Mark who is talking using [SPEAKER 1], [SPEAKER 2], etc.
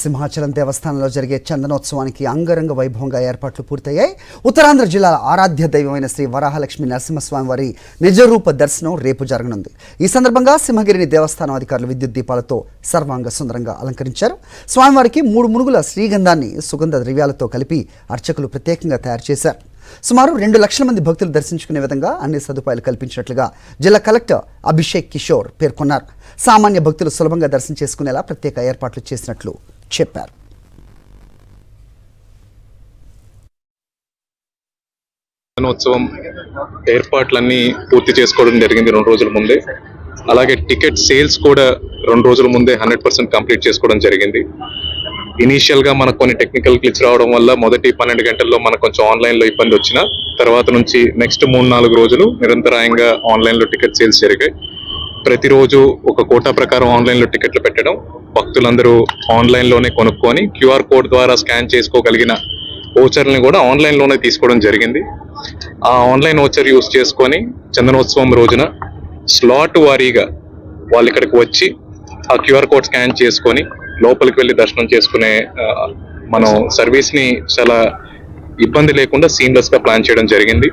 [SPEAKER 1] సింహాచలం దేవస్థానంలో జరిగే చందనోత్సవానికి అంగరంగ వైభవంగా ఏర్పాట్లు పూర్తయ్యాయి. ఉత్తరాంధ్ర జిల్లాల ఆరాధ్య దైవమైన శ్రీ వరాహలక్ష్మి నరసింహస్వామి వారి నిజరూప దర్శనం రేపు జరగనుంది. ఈ సందర్భంగా సింహగిరిని దేవస్థానం అధికారులు విద్యుత్ దీపాలతో సర్వాంగ సుందరంగా అలంకరించారు. స్వామివారికి 3 మునుగుల శ్రీగంధాన్ని సుగంధ ద్రవ్యాలతో కలిపి అర్చకులు ప్రత్యేకంగా తయారు చేశారు. సుమారు 2 లక్షల మంది భక్తులు దర్శించుకునే విధంగా అన్ని సదుపాయాలు కల్పించినట్లుగా జిల్లా కలెక్టర్ అభిషేక్ కిషోర్ పేర్కొన్నారు. సామాన్య భక్తులు సులభంగా దర్శనం చేసుకునేలా ప్రత్యేక ఏర్పాట్లు చేసినట్లు చెప్పారు.
[SPEAKER 2] ఉత్సవం ఏర్పాట్లన్నీ పూర్తి చేసుకోవడం జరిగింది 2 రోజుల ముందే. అలాగే టికెట్ సేల్స్ కూడా 2 రోజుల ముందే 100% కంప్లీట్ చేసుకోవడం జరిగింది. ఇనీషియల్ గా మనకు కొన్ని టెక్నికల్ గ్లిచ్ రావడం వల్ల మొదటి 12 గంటల్లో మనకు కొంచెం ఆన్లైన్ లో ఇబ్బంది వచ్చిన తర్వాత నుంచి నెక్స్ట్ 3-4 రోజులు నిరంతరాయంగా ఆన్లైన్ లో టికెట్ సేల్స్ జరిగాయి. ప్రతిరోజు ఒక కోటా ప్రకారం ఆన్లైన్ లో టికెట్లు పెట్టడం, భక్తులందరూ ఆన్లైన్ లోనే కొనుక్కొని QR కోడ్ ద్వారా స్కాన్ చేసుకోగలిగిన ఓచర్ని కూడా ఆన్లైన్ లోనే తీసుకోవడం జరిగింది. ఆ ఆన్లైన్ ఓచర్ యూస్ చేసుకొని చందనోత్సవం రోజున స్లాట్ వారీగా వాళ్ళు ఇక్కడికి వచ్చి ఆ QR కోడ్ స్కాన్ చేసుకొని లోపలికి వెళ్ళి దర్శనం చేసుకునే మనం సర్వీస్ ని చాలా ఇబ్బంది లేకుండా సీమ్లెస్ గా ప్లాన్ చేయడం జరిగింది.